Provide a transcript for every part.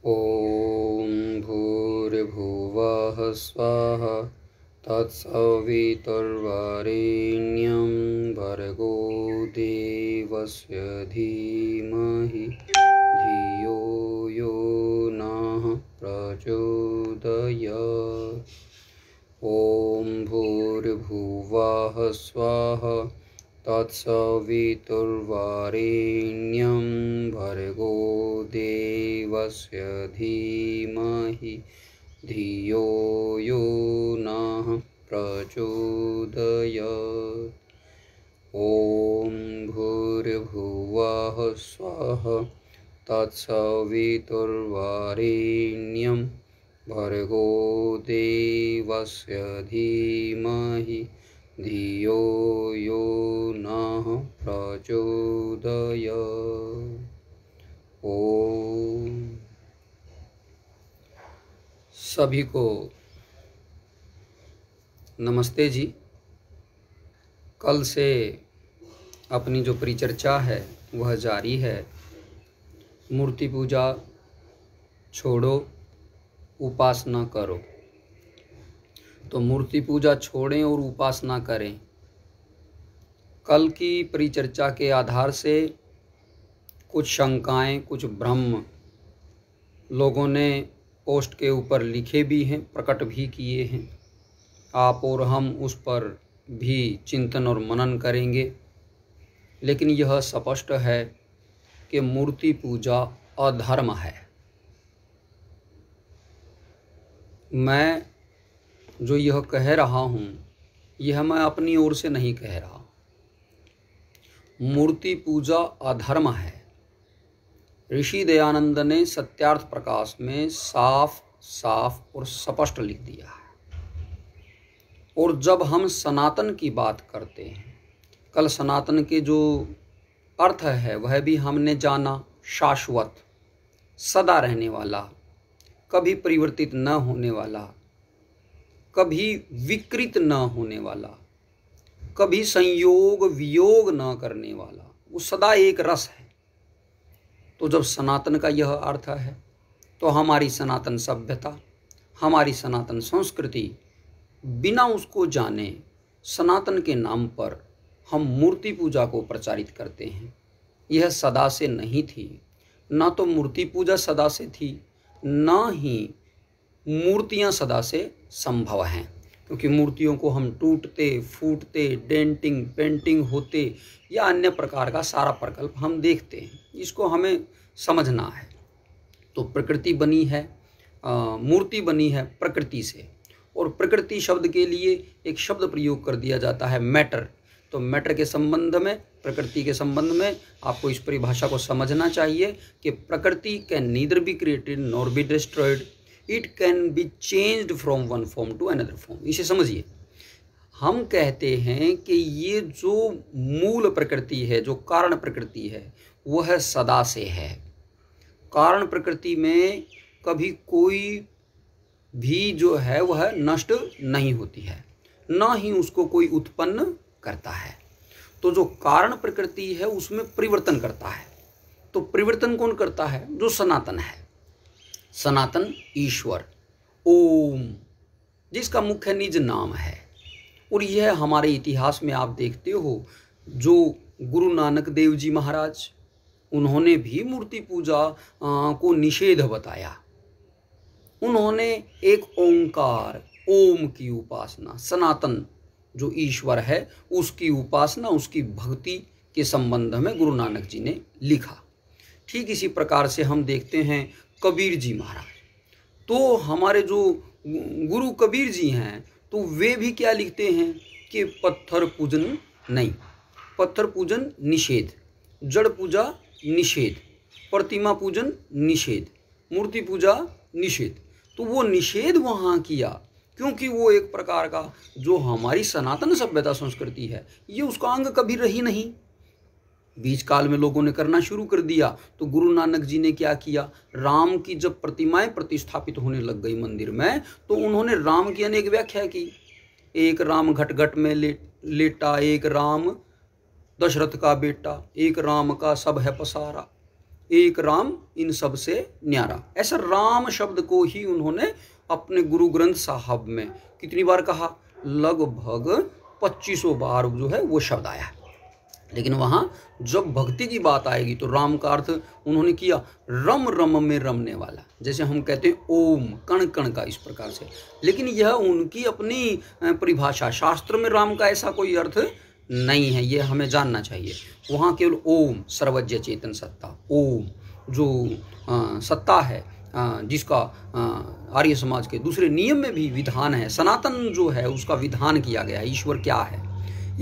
ॐ भूर्भुवः स्वः तत्सवितुर्वरेण्यं भर्गो देवस्य धीमहि धियो यो नः प्रचोदयात्। ॐ भूर्भुवः स्वः तत्सवितुर्वरेण्यं भर्गो देवस्य धीमहि धियो यो नः प्रचोदयात्। ॐ भूर्भुवः स्वः तत्सवितुर्वरेण्यं भर्गो देवस्य धीमहि धियो यो नः प्रचोदयात्। ओम। सभी को नमस्ते जी। कल से अपनी जो परिचर्चा है वह जारी है। मूर्ति पूजा छोड़ो, उपासना करो। तो मूर्ति पूजा छोड़ें और उपासना करें। कल की परिचर्चा के आधार से कुछ शंकाएं, कुछ भ्रम लोगों ने पोस्ट के ऊपर लिखे भी हैं, प्रकट भी किए हैं। आप और हम उस पर भी चिंतन और मनन करेंगे। लेकिन यह स्पष्ट है कि मूर्ति पूजा अधर्म है। मैं जो यह कह रहा हूँ, यह मैं अपनी ओर से नहीं कह रहा। मूर्ति पूजा अधर्म है। ऋषि दयानंद ने सत्यार्थ प्रकाश में साफ साफ और स्पष्ट लिख दिया है। और जब हम सनातन की बात करते हैं, कल सनातन के जो अर्थ है वह भी हमने जाना। शाश्वत, सदा रहने वाला, कभी परिवर्तित न होने वाला, कभी विकृत न होने वाला, कभी संयोग वियोग न करने वाला, वो सदा एक रस है। तो जब सनातन का यह अर्थ है तो हमारी सनातन सभ्यता, हमारी सनातन संस्कृति बिना उसको जाने सनातन के नाम पर हम मूर्ति पूजा को प्रचारित करते हैं। यह सदा से नहीं थी। ना तो मूर्ति पूजा सदा से थी, ना ही मूर्तियां सदा से संभव हैं। क्योंकि मूर्तियों को हम टूटते फूटते, डेंटिंग पेंटिंग होते या अन्य प्रकार का सारा प्रकल्प हम देखते हैं। इसको हमें समझना है। तो प्रकृति बनी है, मूर्ति बनी है प्रकृति से। और प्रकृति शब्द के लिए एक शब्द प्रयोग कर दिया जाता है, मैटर। तो मैटर के संबंध में, प्रकृति के संबंध में आपको इस परिभाषा को समझना चाहिए कि प्रकृति can neither be created nor be destroyed, it can be changed from one form to another form. इसे समझिए। हम कहते हैं कि ये जो मूल प्रकृति है, जो कारण प्रकृति है, वह सदा से है। कारण प्रकृति में कभी कोई भी जो है वह नष्ट नहीं होती है, ना ही उसको कोई उत्पन्न करता है। तो जो कारण प्रकृति है उसमें परिवर्तन करता है। तो परिवर्तन कौन करता है? जो सनातन है। सनातन ईश्वर ओम, जिसका मुख्य निज नाम है। और यह हमारे इतिहास में आप देखते हो, जो गुरु नानक देव जी महाराज, उन्होंने भी मूर्ति पूजा को निषेध बताया। उन्होंने एक ओंकार, ओम की उपासना, सनातन जो ईश्वर है उसकी उपासना, उसकी भक्ति के संबंध में गुरु नानक जी ने लिखा। ठीक इसी प्रकार से हम देखते हैं कबीर जी महाराज। तो हमारे जो गुरु कबीर जी हैं, तो वे भी क्या लिखते हैं कि पत्थर पूजन नहीं, पत्थर पूजन निषेध, जड़ पूजा निषेध, प्रतिमा पूजन निषेध, मूर्ति पूजा निषेध। तो वो निषेध वहाँ किया क्योंकि वो एक प्रकार का जो हमारी सनातन सभ्यता संस्कृति है, ये उसका अंग कभी रही नहीं। बीच काल में लोगों ने करना शुरू कर दिया। तो गुरु नानक जी ने क्या किया? राम की जब प्रतिमाएं प्रतिष्ठापित होने लग गई मंदिर में, तो उन्होंने राम की अनेक व्याख्या की। एक राम घट घट में लेटा, एक राम दशरथ का बेटा, एक राम का सब है पसारा। एक राम इन सब से न्यारा। ऐसा राम शब्द को ही उन्होंने अपने गुरु ग्रंथ साहब में कितनी बार कहा, लगभग 2500 बार जो है वो शब्द आया। लेकिन वहाँ जब भक्ति की बात आएगी तो राम का अर्थ उन्होंने किया रम रम में रमने वाला, जैसे हम कहते हैं ओम, कण कण का, इस प्रकार से। लेकिन यह उनकी अपनी परिभाषा, शास्त्र में राम का ऐसा कोई अर्थ नहीं है, ये हमें जानना चाहिए। वहाँ केवल ओम, सर्वज्ञ चेतन सत्ता, ओम जो सत्ता है, जिसका आर्य समाज के दूसरे नियम में भी विधान है, सनातन जो है उसका विधान किया गया। ईश्वर क्या है?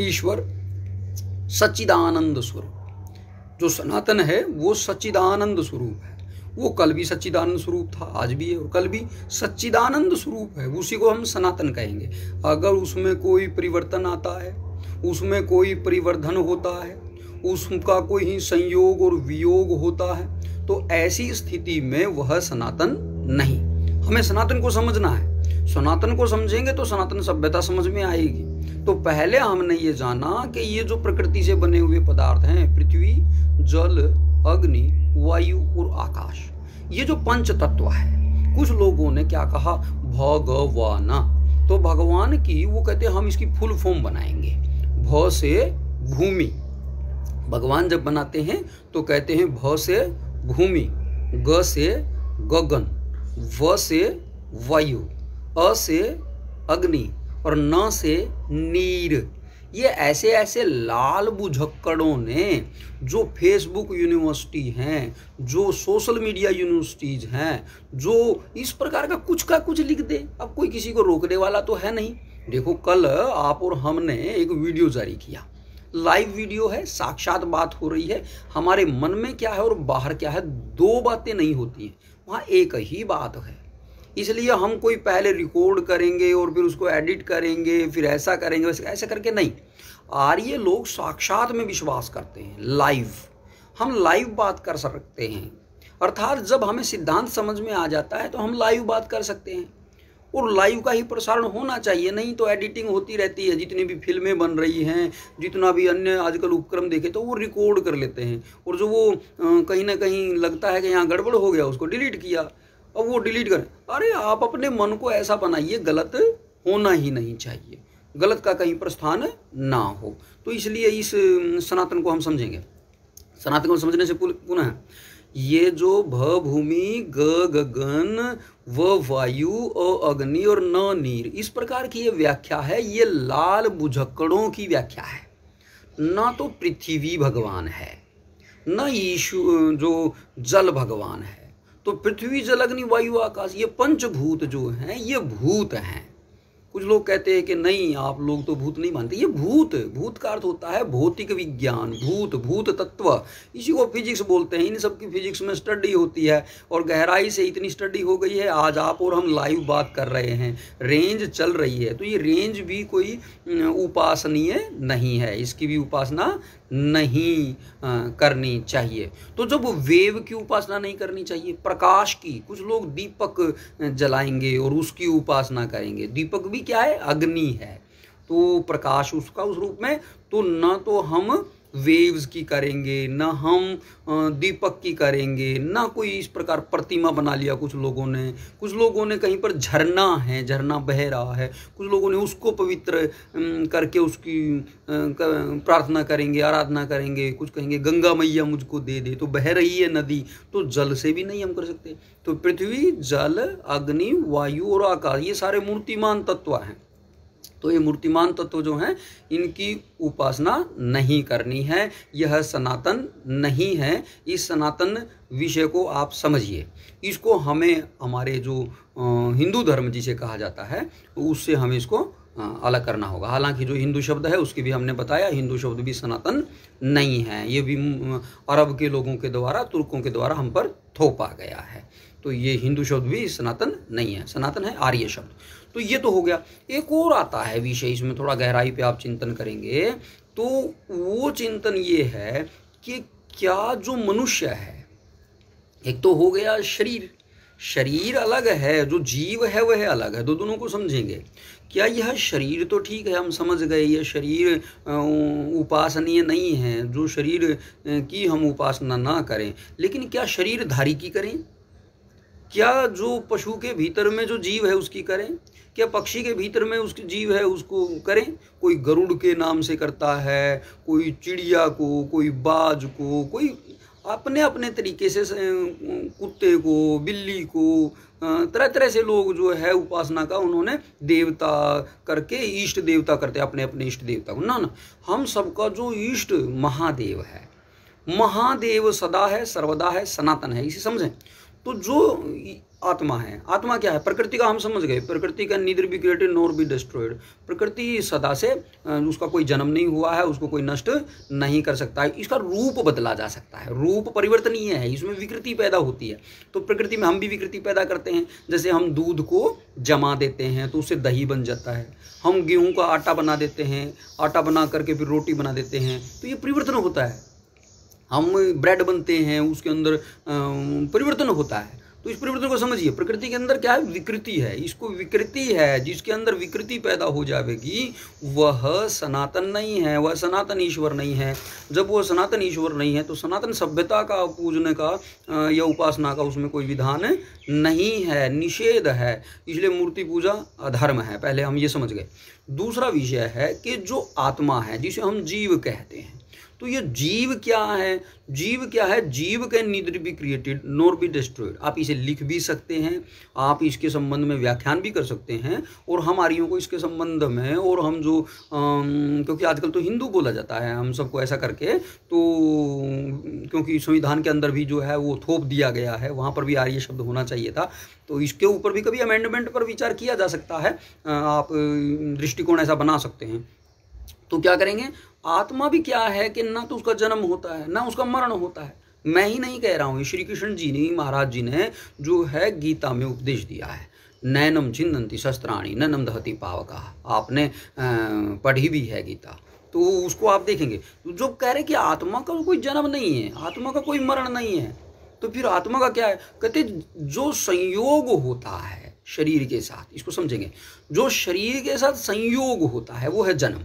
ईश्वर सच्चिदानंद स्वरूप, जो सनातन है वो सच्चिदानंद स्वरूप है। वो कल भी सच्चिदानंद स्वरूप था, आज भी है और कल भी सच्चिदानंद स्वरूप है, उसी को हम सनातन कहेंगे। अगर उसमें कोई परिवर्तन आता है, उसमें कोई परिवर्धन होता है, उसका कोई ही संयोग और वियोग होता है, तो ऐसी स्थिति में वह सनातन नहीं। हमें सनातन को समझना है। सनातन को समझेंगे तो सनातन सभ्यता समझ में आएगी। तो पहले हमने ये जाना कि ये जो प्रकृति से बने हुए पदार्थ हैं, पृथ्वी, जल, अग्नि, वायु और आकाश, ये जो पंच तत्व है, कुछ लोगों ने क्या कहा, भगवान। तो भगवान की वो कहते हैं हम इसकी फुल फॉर्म बनाएंगे। भ से भूमि, भगवान जब बनाते हैं तो कहते हैं भ से भूमि, ग से गगन, व से वायु, अ से अग्नि और न से नीर। ये ऐसे ऐसे लाल बुझक्कड़ों ने जो फेसबुक यूनिवर्सिटी हैं, जो सोशल मीडिया यूनिवर्सिटीज हैं, जो इस प्रकार का कुछ लिख दे, अब कोई किसी को रोकने वाला तो है नहीं। देखो कल आप और हमने एक वीडियो जारी किया, लाइव वीडियो है, साक्षात बात हो रही है। हमारे मन में क्या है और बाहर क्या है, दो बातें नहीं होती हैं, वहाँ एक ही बात है। इसलिए हम कोई पहले रिकॉर्ड करेंगे और फिर उसको एडिट करेंगे, फिर ऐसा करेंगे, वैसे ऐसा करके नहीं। आर्य लोग साक्षात में विश्वास करते हैं, लाइव। हम लाइव बात कर सकते हैं, अर्थात जब हमें सिद्धांत समझ में आ जाता है तो हम लाइव बात कर सकते हैं। और लाइव का ही प्रसारण होना चाहिए, नहीं तो एडिटिंग होती रहती है। जितनी भी फिल्में बन रही हैं, जितना भी अन्य आजकल उपक्रम देखे तो वो रिकॉर्ड कर लेते हैं, और जो वो कहीं ना कहीं लगता है कि यहाँ गड़बड़ हो गया, उसको डिलीट किया, अब वो डिलीट करें। अरे आप अपने मन को ऐसा बनाइए, गलत होना ही नहीं चाहिए, गलत का कहीं प्रस्थान ना हो। तो इसलिए इस सनातन को हम समझेंगे। सनातन को समझने से पुनः ये जो भ भूमि, ग गगन, व वायु, अ अग्नि और न नीर, इस प्रकार की ये व्याख्या है, ये लाल बुझक्कड़ों की व्याख्या है। न तो पृथ्वी भगवान है, न ईशु जो जल भगवान है। तो पृथ्वी, जल, अग्नि, वायु, आकाश, ये पंचभूत जो हैं ये भूत हैं। कुछ लोग कहते हैं कि नहीं, आप लोग तो भूत नहीं मानते। ये भूत का अर्थ होता है भौतिक विज्ञान, भूत तत्व, इसी को फिजिक्स बोलते हैं। इन सब की फिजिक्स में स्टडी होती है और गहराई से इतनी स्टडी हो गई है, आज आप और हम लाइव बात कर रहे हैं, रेंज चल रही है। तो ये रेंज भी कोई उपासनीय नहीं है, इसकी भी उपासना नहीं करनी चाहिए। तो जब वेव की उपासना नहीं करनी चाहिए, प्रकाश की, कुछ लोग दीपक जलाएंगे और उसकी उपासना करेंगे। दीपक भी क्या है, अग्नि है, तो प्रकाश उसका उस रूप में। तो न तो हम वेव्स की करेंगे, न हम दीपक की करेंगे, न कोई इस प्रकार प्रतिमा बना लिया कुछ लोगों ने कहीं पर झरना है, झरना बह रहा है, कुछ लोगों ने उसको पवित्र करके उसकी प्रार्थना करेंगे, आराधना करेंगे। कुछ कहेंगे गंगा मैया मुझको दे दे, तो बह रही है नदी, तो जल से भी नहीं हम कर सकते। तो पृथ्वी, जल, अग्नि, वायु और आकाश, ये सारे मूर्तिमान तत्व हैं। तो ये मूर्तिमान तत्व जो हैं इनकी उपासना नहीं करनी है, यह सनातन नहीं है। इस सनातन विषय को आप समझिए, इसको हमें हमारे जो हिंदू धर्म जिसे कहा जाता है उससे हमें इसको अलग करना होगा। हालांकि जो हिंदू शब्द है उसकी भी हमने बताया, हिंदू शब्द भी सनातन नहीं है, ये भी अरब के लोगों के द्वारा, तुर्कों के द्वारा हम पर थोपा गया है। तो ये हिंदू शब्द भी सनातन नहीं है, सनातन है आर्य शब्द। तो ये तो हो गया। एक और आता है विषय, इसमें थोड़ा गहराई पे आप चिंतन करेंगे तो वो चिंतन ये है कि क्या जो मनुष्य है, एक तो हो गया शरीर, शरीर अलग है, जो जीव है वह अलग है, तो दोनों को समझेंगे। क्या यह शरीर तो ठीक है, हम समझ गए यह शरीर उपासनीय नहीं है, जो शरीर की हम उपासना ना करें, लेकिन क्या शरीरधारी की करें? क्या जो पशु के भीतर में जो जीव है उसकी करें? क्या पक्षी के भीतर में उसकी जीव है उसको करें? कोई गरुड़ के नाम से करता है, कोई चिड़िया को, कोई बाज को, कोई अपने अपने तरीके से, कुत्ते को, बिल्ली को, तरह तरह से लोग जो है उपासना का उन्होंने देवता करके इष्ट देवता करते, अपने अपने इष्ट देवता को। ना, हम सबका जो इष्ट महादेव है, महादेव सदा है, सर्वदा है, सनातन है, इसे समझें। तो जो आत्मा है, आत्मा क्या है? प्रकृति का हम समझ गए, प्रकृति का neither be created nor be destroyed. प्रकृति सदा से, उसका कोई जन्म नहीं हुआ है, उसको कोई नष्ट नहीं कर सकता है। इसका रूप बदला जा सकता है, रूप परिवर्तनीय है, इसमें विकृति पैदा होती है। तो प्रकृति में हम भी विकृति पैदा करते हैं। जैसे हम दूध को जमा देते हैं तो उससे दही बन जाता है, हम गेहूँ का आटा बना देते हैं, आटा बना करके फिर रोटी बना देते हैं, तो ये परिवर्तन होता है। हम ब्रेड बनते हैं, उसके अंदर परिवर्तन होता है। तो इस परिवर्तन को समझिए, प्रकृति के अंदर क्या है? विकृति है। इसको विकृति है, जिसके अंदर विकृति पैदा हो जाएगी वह सनातन नहीं है, वह सनातन ईश्वर नहीं है। जब वह सनातन ईश्वर नहीं है तो सनातन सभ्यता का पूजने का या उपासना का उसमें कोई विधान नहीं है, निषेध है। इसलिए मूर्ति पूजा अधर्म है, पहले हम ये समझ गए। दूसरा विषय है कि जो आत्मा है जिसे हम जीव कहते हैं, तो ये जीव क्या है? जीव क्या है? जीव can neither be created nor be destroyed. आप इसे लिख भी सकते हैं, आप इसके संबंध में व्याख्यान भी कर सकते हैं, और हम आर्यों को इसके संबंध में, और हम जो क्योंकि आजकल तो हिंदू बोला जाता है हम सबको ऐसा करके, तो क्योंकि संविधान के अंदर भी जो है वो थोप दिया गया है, वहाँ पर भी आर्य शब्द होना चाहिए था। तो इसके ऊपर भी कभी अमेंडमेंट पर विचार किया जा सकता है, आप दृष्टिकोण ऐसा बना सकते हैं। तो क्या करेंगे? आत्मा भी क्या है कि ना तो उसका जन्म होता है ना उसका मरण होता है। मैं ही नहीं कह रहा हूँ, श्री कृष्ण जी ने, महाराज जी ने जो है गीता में उपदेश दिया है, नैनम छिन्दन्ति शस्त्राणि नैनम दहति पावका। आपने पढ़ी भी है गीता, तो उसको आप देखेंगे। तो जो कह रहे कि आत्मा का कोई जन्म नहीं है, आत्मा का कोई मरण नहीं है, तो फिर आत्मा का क्या है? कहते जो संयोग होता है शरीर के साथ, इसको समझेंगे, जो शरीर के साथ संयोग होता है वो है जन्म।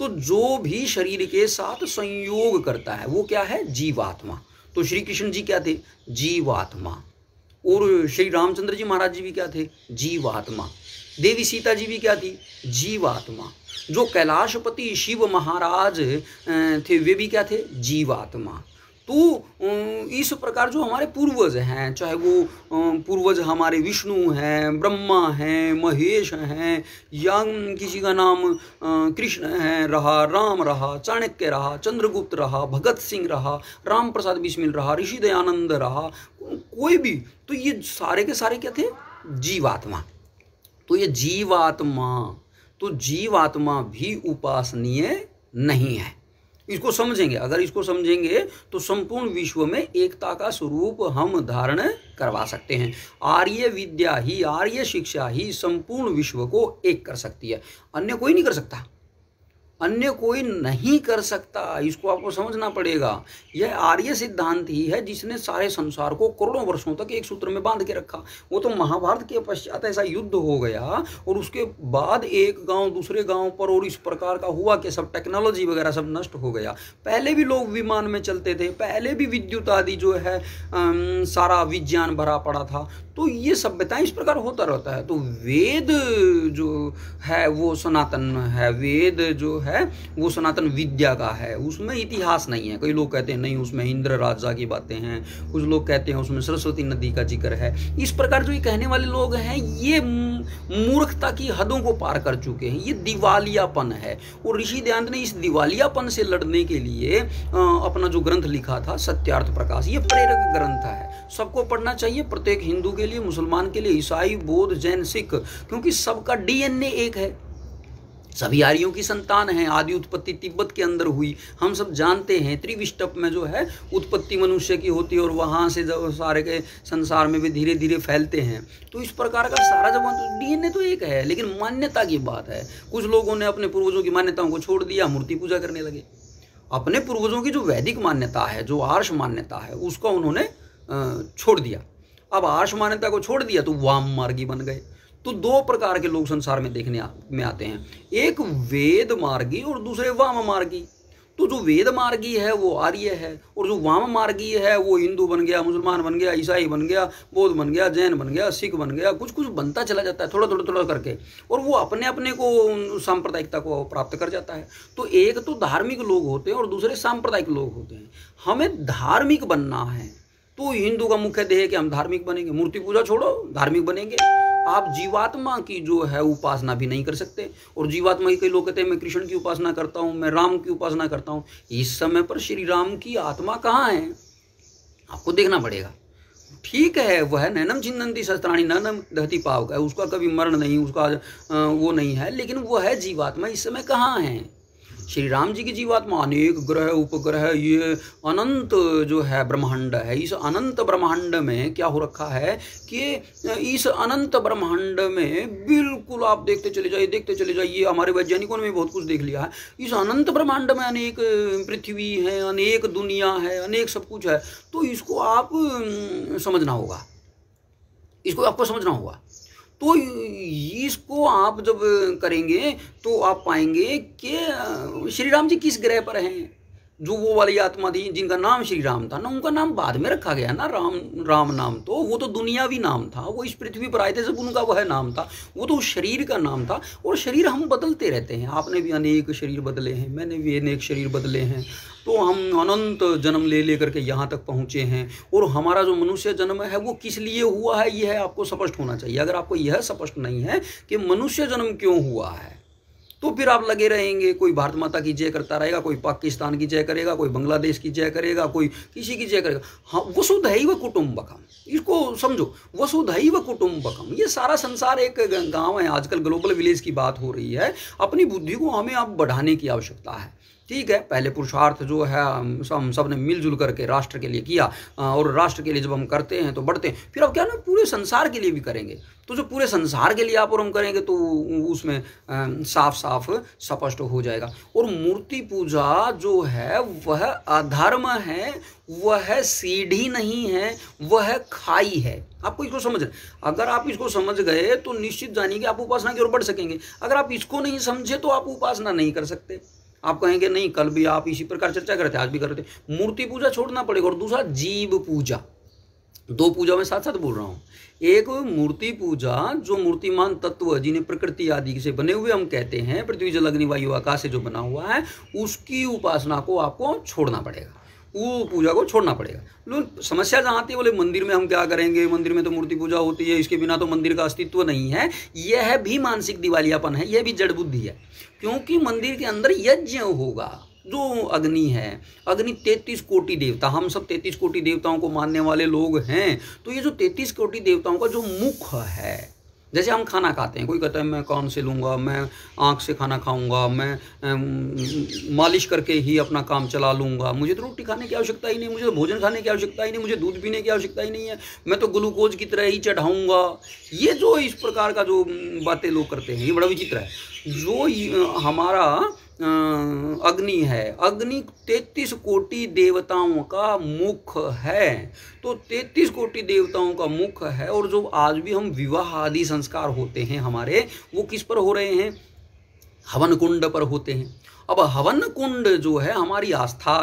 तो जो भी शरीर के साथ संयोग करता है वो क्या है? जीवात्मा। तो श्री कृष्ण जी क्या थे? जीवात्मा। और श्री रामचंद्र जी महाराज जी भी क्या थे? जीवात्मा। देवी सीता जी भी क्या थी? जीवात्मा। जो कैलाशपति शिव महाराज थे वे भी क्या थे? जीवात्मा। तो इस प्रकार जो हमारे पूर्वज हैं, चाहे वो पूर्वज हमारे विष्णु हैं, ब्रह्मा हैं, महेश हैं, या किसी का नाम कृष्ण है रहा, राम रहा, चाणक्य रहा, चंद्रगुप्त रहा, भगत सिंह रहा, राम प्रसाद बिस्मिल रहा, ऋषि दयानंद रहा, कोई भी, तो ये सारे के सारे क्या थे? जीवात्मा। तो ये जीवात्मा, तो जीवात्मा भी उपासनीय नहीं है। इसको समझेंगे, अगर इसको समझेंगे तो संपूर्ण विश्व में एकता का स्वरूप हम धारण करवा सकते हैं। आर्य विद्या ही, आर्य शिक्षा ही संपूर्ण विश्व को एक कर सकती है, अन्य कोई नहीं कर सकता, अन्य कोई नहीं कर सकता। इसको आपको समझना पड़ेगा। यह आर्य सिद्धांत ही है जिसने सारे संसार को करोड़ों वर्षों तक एक सूत्र में बांध के रखा। वो तो महाभारत के पश्चात ऐसा युद्ध हो गया और उसके बाद एक गांव दूसरे गांव पर और इस प्रकार का हुआ कि सब टेक्नोलॉजी वगैरह सब नष्ट हो गया। पहले भी लोग विमान में चलते थे, पहले भी विद्युत आदि जो है सारा विज्ञान भरा पड़ा था। तो ये सभ्यताएं इस प्रकार होता रहता है। तो वेद जो है वो सनातन है, वेद जो है वो सनातन विद्या का है, उसमें इतिहास नहीं है। कई लोग कहते हैं नहीं उसमें इंद्र राजा की बातें हैं, कुछ लोग कहते हैं उसमें सरस्वती नदी का जिक्र है। इस प्रकार जो ये कहने वाले लोग हैं ये मूर्खता की हदों को पार कर चुके हैं, ये दिवालियापन है। और ऋषि दयानंद ने इस दिवालियापन से लड़ने के लिए अपना जो ग्रंथ लिखा था सत्यार्थ प्रकाश, ये प्रेरक ग्रंथ है, सबको पढ़ना चाहिए, प्रत्येक हिंदू के लिए, मुसलमान के लिए, ईसाई, बौद्ध, जैन, सिख, क्योंकि सबका डीएनए एक है, सभी आर्यों की संतान है। आदि उत्पत्ति तिब्बत के अंदर हुई, हम सब जानते हैं। त्रिविष्टप में जो है उत्पत्ति मनुष्य की होती है और वहाँ से जब सारे के संसार में भी धीरे धीरे फैलते हैं। तो इस प्रकार का सारा जब डीएनए तो एक है, लेकिन मान्यता की बात है। कुछ लोगों ने अपने पूर्वजों की मान्यताओं को छोड़ दिया, मूर्ति पूजा करने लगे। अपने पूर्वजों की जो वैदिक मान्यता है, जो आर्ष मान्यता है, उसको उन्होंने छोड़ दिया अब आर्ष मान्यता को छोड़ दिया तो वाम मार्गी बन गए। तो दो प्रकार के लोग संसार में देखने में आते हैं, एक वेद मार्गी और दूसरे वाम मार्गी। तो जो वेद मार्गी है वो आर्य है, और जो वाम मार्गी है वो हिंदू बन गया, मुसलमान बन गया, ईसाई बन गया, बौद्ध बन गया, जैन बन गया, सिख बन गया, कुछ कुछ बनता चला जाता है थोड़ा करके, और वो अपने अपने को सांप्रदायिकता को प्राप्त कर जाता है। तो एक तो धार्मिक लोग होते हैं और दूसरे सांप्रदायिक लोग होते हैं। हमें धार्मिक बनना है तो हिंदू का मुख्य ध्येय है कि हम धार्मिक बनेंगे, मूर्ति पूजा छोड़ो धार्मिक बनेंगे। आप जीवात्मा की जो है उपासना भी नहीं कर सकते, और जीवात्मा की कई लोग कहते हैं मैं कृष्ण की उपासना करता हूँ, मैं राम की उपासना करता हूँ। इस समय पर श्री राम की आत्मा कहाँ है, आपको देखना पड़ेगा। ठीक है, वह नैनम छिन्दन्ति शस्त्राणि नैनम दहति पावक है, उसका कभी मरण नहीं, उसका वो नहीं है, लेकिन वह जीवात्मा इस समय कहाँ है। श्री राम जी की जीवात्मा अनेक ग्रह उपग्रह, ये अनंत जो है ब्रह्मांड है। इस अनंत ब्रह्मांड में क्या हो रखा है कि इस अनंत ब्रह्मांड में बिल्कुल आप देखते चले जाइए, हमारे वैज्ञानिकों ने भी बहुत कुछ देख लिया है। इस अनंत ब्रह्मांड में अनेक पृथ्वी है, अनेक दुनिया है, अनेक सब कुछ है। तो इसको आप समझना होगा, इसको आपको समझना होगा। तो इसको आप जब करेंगे तो आप पाएंगे कि श्री राम जी किस ग्रह पर हैं। जो वो वाली आत्मा थी जिनका नाम श्री राम था ना, उनका नाम बाद में रखा गया ना, राम नाम, तो वो तो दुनियावी नाम था, वो इस पृथ्वी पर आए थे जब उनका वह नाम था, वो तो शरीर का नाम था। और शरीर हम बदलते रहते हैं, आपने भी अनेक शरीर बदले हैं, मैंने भी अनेक शरीर बदले हैं। तो हम अनंत जन्म ले करके यहाँ तक पहुँचे हैं। और हमारा जो मनुष्य जन्म है वो किस लिए हुआ है, यह आपको स्पष्ट होना चाहिए। अगर आपको यह स्पष्ट नहीं है कि मनुष्य जन्म क्यों हुआ है, तो फिर आप लगे रहेंगे, कोई भारत माता की जय करता रहेगा, कोई पाकिस्तान की जय करेगा, कोई बांग्लादेश की जय करेगा, कोई किसी की जय करेगा। हाँ, वसुधैव कुटुंबकम, इसको समझो, वसुधैव कुटुंबकम। ये सारा संसार एक गांव है। आजकल ग्लोबल विलेज की बात हो रही है। अपनी बुद्धि को हमें अब बढ़ाने की आवश्यकता है। ठीक है, पहले पुरुषार्थ जो है हम सब ने मिलजुल करके राष्ट्र के लिए किया, और राष्ट्र के लिए जब हम करते हैं तो बढ़ते हैं। फिर अब क्या ना, पूरे संसार के लिए भी करेंगे। तो जो पूरे संसार के लिए आप और हम करेंगे तो उसमें साफ साफ स्पष्ट हो जाएगा। और मूर्ति पूजा जो है वह अधर्म है, वह सीढ़ी नहीं है, वह खाई है। आपको इसको समझ, अगर आप इसको समझ गए तो निश्चित जानिए कि आप उपासना की ओर बढ़ सकेंगे। अगर आप इसको नहीं समझे तो आप उपासना नहीं कर सकते। आप कहेंगे नहीं, कल भी आप इसी प्रकार चर्चा करते, आज भी करते। मूर्ति पूजा छोड़ना पड़ेगा। और दूसरा जीव पूजा, दो पूजा में साथ साथ बोल रहा हूँ। एक मूर्ति पूजा जो मूर्तिमान तत्व जिन्हें प्रकृति आदि से बने हुए हम कहते हैं, पृथ्वी जल अग्नि वायु आकाश से जो बना हुआ है, उसकी उपासना को आपको छोड़ना पड़ेगा, वो पूजा को छोड़ना पड़ेगा। लोग समस्या जहाँ आती है, बोले मंदिर में हम क्या करेंगे, मंदिर में तो मूर्ति पूजा होती है, इसके बिना तो मंदिर का अस्तित्व नहीं है। यह भी मानसिक दिवालियापन है, यह भी जड़ बुद्धि है। क्योंकि मंदिर के अंदर यज्ञ होगा, जो अग्नि है, अग्नि 33 कोटि देवता, हम सब 33 कोटि देवताओं को मानने वाले लोग हैं। तो ये जो 33 कोटि देवताओं का जो मुख है, जैसे हम खाना खाते हैं, कोई कहता है मैं कान से लूँगा, मैं आँख से खाना खाऊंगा, मैं मालिश करके ही अपना काम चला लूँगा, मुझे तो रोटी खाने की आवश्यकता ही नहीं, मुझे तो भोजन खाने की आवश्यकता ही नहीं, मुझे दूध पीने की आवश्यकता ही नहीं है, मैं तो ग्लूकोज की तरह ही चढ़ाऊँगा। ये जो इस प्रकार का जो बातें लोग करते हैं, ये बड़ा विचित्र है। जो हमारा अग्नि है, अग्नि 33 कोटि देवताओं का मुख है। तो 33 कोटि देवताओं का मुख है। और जो आज भी हम विवाह आदि संस्कार होते हैं हमारे, वो किस पर हो रहे हैं, हवन कुंड पर होते हैं। अब हवन कुंड जो है हमारी आस्था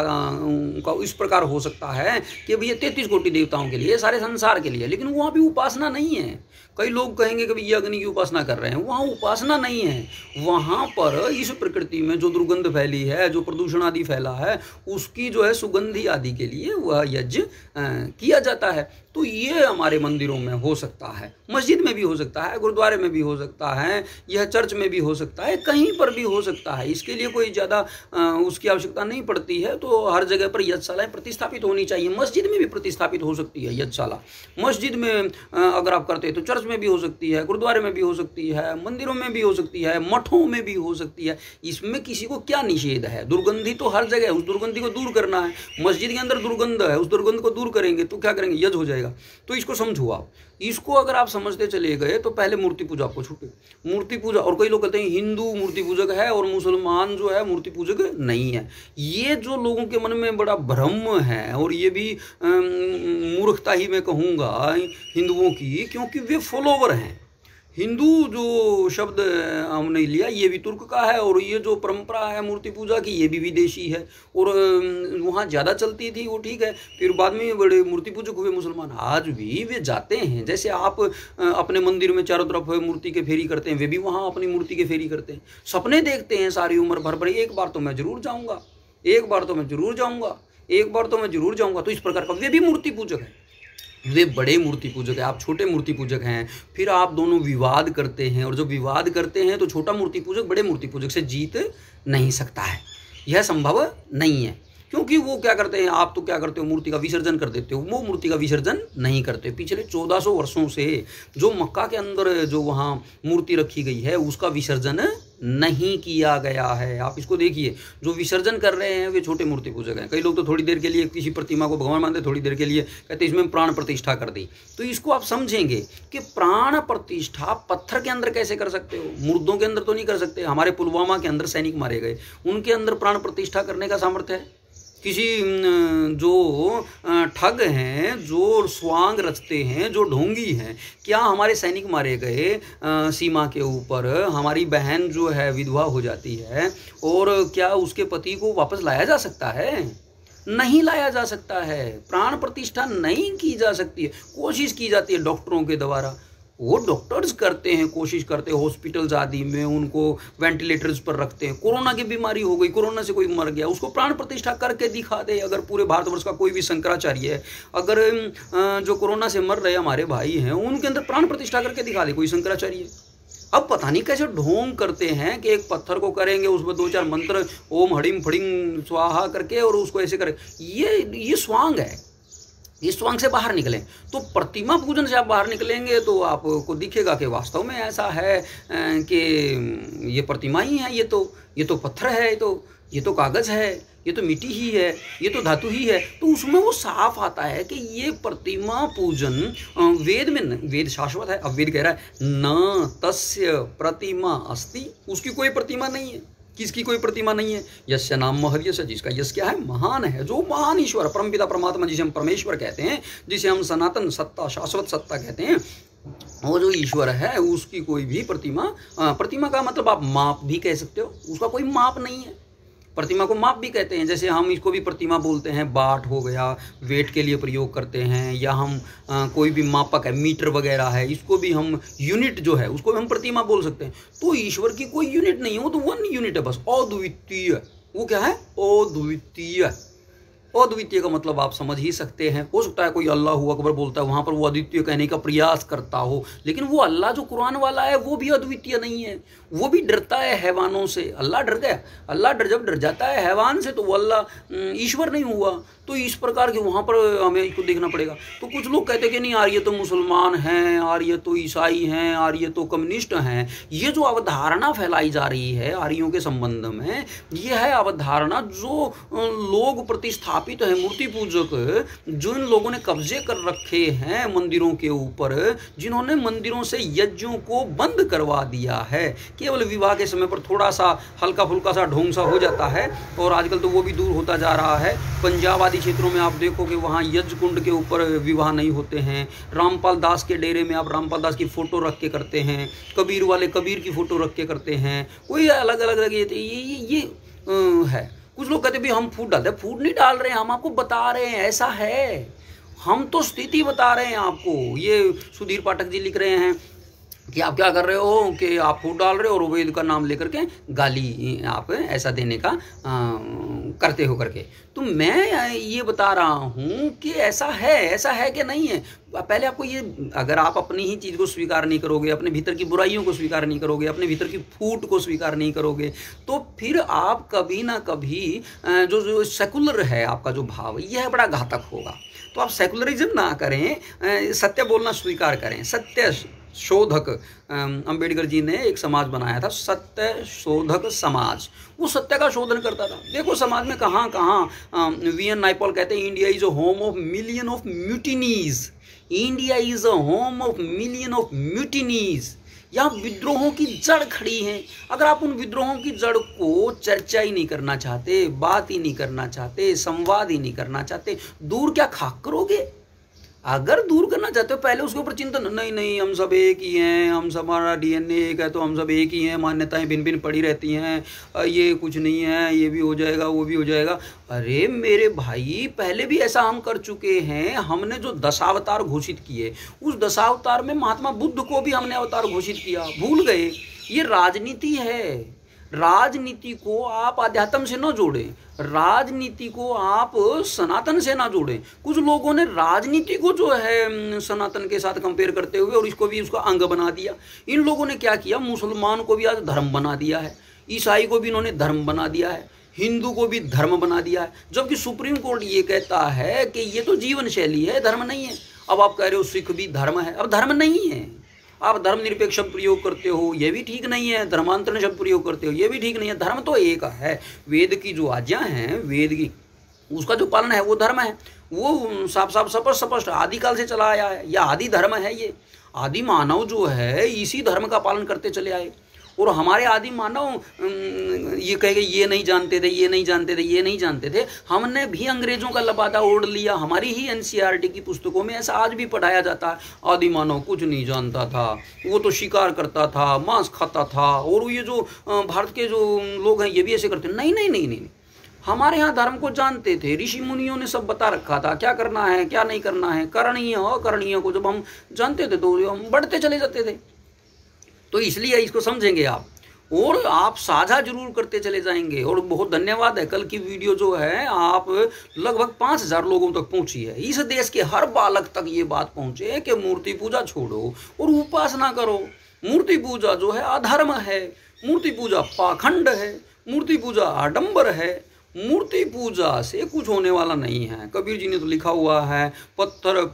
का इस प्रकार हो सकता है कि भैया 33 कोटि देवताओं के लिए, सारे संसार के लिए, लेकिन वहाँ भी उपासना नहीं है। कई लोग कहेंगे कि भैया अग्नि की उपासना कर रहे हैं, वहाँ उपासना नहीं है। वहाँ पर इस प्रकृति में जो दुर्गंध फैली है, जो प्रदूषण आदि फैला है, उसकी जो है सुगंधि आदि के लिए वह यज्ञ किया जाता है। तो ये हमारे मंदिरों में हो सकता है, मस्जिद में भी हो सकता है, गुरुद्वारे में भी हो सकता है, यह चर्च में भी हो सकता है, कहीं पर भी हो सकता है। इसके लिए कोई ज़्यादा उसकी आवश्यकता नहीं पड़ती है। तो हर जगह पर यज्ञशालाएँ प्रतिस्थापित होनी चाहिए। मस्जिद में भी प्रतिस्थापित हो सकती है यज्ञशाला। मस्जिद में अगर आप करते हैं तो चर्च में भी हो सकती है, गुरुद्वारे में भी हो सकती है, मंदिरों में भी हो सकती है, मठों में भी हो सकती है। इसमें किसी को क्या निषेध है। दुर्गंधी तो हर जगह है, उस दुर्गंधी को दूर करना है। मस्जिद के अंदर दुर्गंध है, उस दुर्गंध को दूर करेंगे तो क्या करेंगे, यज्ञ हो जाएगा। पड़ेगा। तो इसको समझो आप, इसको अगर आप समझते चले गए तो पहले मूर्ति पूजा आपको छूटे। मूर्ति पूजा, और कई लोग कहते हैं हिंदू मूर्ति पूजक है और मुसलमान जो है मूर्ति पूजक नहीं है। ये जो लोगों के मन में बड़ा भ्रम है, और ये भी मूर्खता ही मैं कहूँगा हिंदुओं की, क्योंकि वे फॉलोवर हैं। हिंदू जो शब्द हमने लिया ये भी तुर्क का है, और ये जो परंपरा है मूर्ति पूजा की ये भी विदेशी है, और वहाँ ज़्यादा चलती थी वो ठीक है। फिर बाद में बड़े मूर्ति पूजक हुए मुसलमान। आज भी वे जाते हैं, जैसे आप अपने मंदिर में चारों तरफ मूर्ति के फेरी करते हैं, वे भी वहाँ अपनी मूर्ति के फेरी करते हैं। सपने देखते हैं सारी उम्र भर, एक बार तो मैं जरूर जाऊँगा, एक बार तो मैं जरूर जाऊँगा, एक बार तो मैं जरूर जाऊँगा। तो इस प्रकार का वे भी मूर्ति पूजक है। वे बड़े मूर्ति पूजक है, आप छोटे मूर्ति पूजक हैं। फिर आप दोनों विवाद करते हैं, और जब विवाद करते हैं तो छोटा मूर्ति पूजक बड़े मूर्ति पूजक से जीत नहीं सकता है। यह संभव नहीं है, क्योंकि वो क्या करते हैं, आप तो क्या करते हो, मूर्ति का विसर्जन कर देते हो, वो मूर्ति का विसर्जन नहीं करते। पिछले 1400 वर्षों से जो मक्का के अंदर जो वहाँ मूर्ति रखी गई है उसका विसर्जन नहीं किया गया है। आप इसको देखिए, जो विसर्जन कर रहे हैं वे छोटे मूर्ति पूजक हैं। कई लोग तो थोड़ी देर के लिए किसी प्रतिमा को भगवान मानते, थोड़ी देर के लिए कहते इसमें प्राण प्रतिष्ठा कर दी। तो इसको आप समझेंगे कि प्राण प्रतिष्ठा पत्थर के अंदर कैसे कर सकते हो, मुर्दों के अंदर तो नहीं कर सकते। हमारे पुलवामा के अंदर सैनिक मारे गए, उनके अंदर प्राण प्रतिष्ठा करने का सामर्थ्य है? किसी जो ठग हैं, जो स्वांग रचते हैं, जो ढोंगी हैं, क्या हमारे सैनिक मारे गए सीमा के ऊपर, हमारी बहन जो है विधवा हो जाती है, और क्या उसके पति को वापस लाया जा सकता है? नहीं लाया जा सकता है। प्राण प्रतिष्ठा नहीं की जा सकती है। कोशिश की जाती है डॉक्टरों के द्वारा, वो डॉक्टर्स करते हैं, कोशिश करते हैं, हॉस्पिटल्स आदि में उनको वेंटिलेटर्स पर रखते हैं। कोरोना की बीमारी हो गई, कोरोना से कोई मर गया, उसको प्राण प्रतिष्ठा करके दिखा दे। अगर पूरे भारतवर्ष का कोई भी शंकराचार्य है, अगर जो कोरोना से मर रहे हमारे भाई हैं, उनके अंदर प्राण प्रतिष्ठा करके दिखा दे कोई शंकराचार्य। अब पता नहीं कैसे ढोंग करते हैं कि एक पत्थर को करेंगे, उसमें 2-4 मंत्र ओम हडिम फडिंग स्वाहा करके, और उसको ऐसे करें। ये स्वांग है। इस स्वांग से बाहर निकलें तो प्रतिमा पूजन से आप बाहर निकलेंगे तो आपको दिखेगा कि वास्तव में ऐसा है कि ये प्रतिमा ही है, ये तो पत्थर है, ये तो कागज़ है, ये तो मिट्टी ही है, ये तो धातु ही है। तो उसमें वो साफ आता है कि ये प्रतिमा पूजन वेद में, वेद शाश्वत है। अब वेद कह रहा है न तस्य प्रतिमा अस्ति, उसकी कोई प्रतिमा नहीं है। किसकी कोई प्रतिमा नहीं है? यस्य नाम महर्यस, जिसका यश क्या है, महान है, जो महान ईश्वर परमपिता परमात्मा जिसे हम परमेश्वर कहते हैं, जिसे हम सनातन सत्ता शाश्वत सत्ता कहते हैं, वो जो ईश्वर है उसकी कोई भी प्रतिमा का मतलब आप माप भी कह सकते हो, उसका कोई माप नहीं है। प्रतिमा को माप भी कहते हैं, जैसे हम इसको भी प्रतिमा बोलते हैं। बाट हो गया, वेट के लिए प्रयोग करते हैं, या हम कोई भी मापक है, मीटर वगैरह है, इसको भी हम यूनिट जो है उसको भी हम प्रतिमा बोल सकते हैं। तो ईश्वर की कोई यूनिट नहीं हो, तो 1 यूनिट है बस, अद्वितीय। वो क्या है? अद्वितीय। अद्वितीय का मतलब आप समझ ही सकते हैं। हो सकता है कोई अल्लाह अकबर बोलता है, वहाँ पर वो अद्वितीय कहने का प्रयास करता हो, लेकिन वो अल्लाह जो कुरान वाला है वो भी अद्वितीय नहीं है। वो भी डरता है हैवानों से। अल्लाह डर गया, अल्लाह जब डर जाता है हैवान से तो वो अल्लाह ईश्वर नहीं हुआ। तो इस प्रकार के वहाँ पर हमें इसको देखना पड़ेगा। तो कुछ लोग कहते हैं कि नहीं यार ये तो मुसलमान हैं, आर्य तो ईसाई हैं, आर्य तो कम्युनिस्ट हैं। ये जो अवधारणा फैलाई जा रही है आर्यों के संबंध में, ये है अवधारणा जो लोग प्रतिस्थापित है, मूर्ति पूजक, जिन लोगों ने कब्जे कर रखे हैं मंदिरों के ऊपर, जिन्होंने मंदिरों से यज्ञों को बंद करवा दिया है। केवल विवाह के समय पर थोड़ा सा हल्का फुल्का सा ढोंग सा हो जाता है, और आजकल तो वो भी दूर होता जा रहा है। पंजाब आदि क्षेत्रों में आप देखोगे वहाँ यज्ञ कुंड के ऊपर विवाह नहीं होते हैं। रामपाल दास के डेरे में आप रामपाल दास की फोटो रख के करते हैं, कबीर वाले कबीर की फोटो रख के करते हैं। कोई अलग अलग ये है। कुछ लोग कहते हैं भाई हम फूड डालते हैं। फूड नहीं डाल रहे हैं, हम आपको बता रहे हैं ऐसा है। हम तो स्थिति बता रहे हैं आपको। ये सुधीर पाठक जी लिख रहे हैं कि आप क्या कर रहे हो कि आप फूड डाल रहे हो और वेद का नाम लेकर के गाली आप ऐसा देने का करते हो करके। तो मैं ये बता रहा हूँ कि ऐसा है कि नहीं है। पहले आपको ये, अगर आप अपनी ही चीज़ को स्वीकार नहीं करोगे, अपने भीतर की बुराइयों को स्वीकार नहीं करोगे, अपने भीतर की फूट को स्वीकार नहीं करोगे, तो फिर आप कभी ना कभी जो सेकुलर है आपका जो भाव, यह बड़ा घातक होगा। तो आप सेकुलरिज्म ना करें, सत्य बोलना स्वीकार करें। सत्य शोधक अंबेडकर जी ने एक समाज बनाया था, सत्य शोधक समाज। वो सत्य का शोधन करता था। देखो समाज में कहाँ कहाँ वी.एन. नायपॉल कहते हैं India is a home of million of mutinies. India is a home of million of mutinies. यहाँ विद्रोहों की जड़ खड़ी है। अगर आप उन विद्रोहों की जड़ को चर्चा ही नहीं करना चाहते, बात ही नहीं करना चाहते, संवाद ही नहीं करना चाहते, दूर क्या खाक करोगे? अगर दूर करना चाहते हो पहले उसके ऊपर चिंतन, नहीं नहीं हम सब एक ही हैं, हम सब हमारा डीएनए एक है तो हम सब एक ही हैं, मान्यताएं भिन्न भिन्न पड़ी रहती हैं, ये कुछ नहीं है, ये भी हो जाएगा वो भी हो जाएगा। अरे मेरे भाई पहले भी ऐसा हम कर चुके हैं। हमने जो दशावतार घोषित किए, उस दशावतार में महात्मा बुद्ध को भी हमने अवतार घोषित किया, भूल गए? ये राजनीति है। राजनीति को आप अध्यात्म से न जोड़ें, राजनीति को आप सनातन से ना जोड़ें। कुछ लोगों ने राजनीति को जो है सनातन के साथ कंपेयर करते हुए और इसको भी उसका अंग बना दिया। इन लोगों ने क्या किया, मुसलमान को भी आज धर्म बना दिया है, ईसाई को भी इन्होंने धर्म बना दिया है, हिंदू को भी धर्म बना दिया है, जबकि सुप्रीम कोर्ट ये कहता है कि ये तो जीवन शैली है, धर्म नहीं है। अब आप कह रहे हो सिख भी धर्म है, अब धर्म नहीं है। आप धर्मनिरपेक्ष शब्द प्रयोग करते हो, ये भी ठीक नहीं है। धर्मांतरण शब्द प्रयोग करते हो, ये भी ठीक नहीं है। धर्म तो एक है। वेद की जो आज्ञा है, वेद की उसका जो पालन है वो धर्म है। वो साफ साफ स्पष्ट आदिकाल से चला आया है। यह आदि धर्म है। ये आदि मानव जो है इसी धर्म का पालन करते चले आए। और हमारे आदि मानव ये कहेंगे ये नहीं जानते थे, ये नहीं जानते थे, ये नहीं जानते थे। हमने भी अंग्रेजों का लबादा ओढ़ लिया। हमारी ही एनसीईआरटी की पुस्तकों में ऐसा आज भी पढ़ाया जाता है, आदि मानव कुछ नहीं जानता था, वो तो शिकार करता था, मांस खाता था। और ये जो भारत के जो लोग हैं ये भी ऐसे करते। नहीं नहीं नहीं नहीं, हमारे यहाँ धर्म को जानते थे। ऋषि मुनियों ने सब बता रखा था, क्या करना है क्या नहीं करना है, करणीय अकरणीय को जब हम जानते थे तो हम बढ़ते चले जाते थे। तो इसलिए इसको समझेंगे आप और आप साझा जरूर करते चले जाएंगे। और बहुत धन्यवाद है, कल की वीडियो जो है आप लगभग 5000 लोगों तक पहुंची है। इस देश के हर बालक तक ये बात पहुंचे कि मूर्ति पूजा छोड़ो और उपासना करो। मूर्ति पूजा जो है अधर्म है, मूर्ति पूजा पाखंड है, मूर्ति पूजा आडंबर है। मूर्ति पूजा से कुछ होने वाला नहीं है। कबीर जी ने तो लिखा हुआ है, पत्थर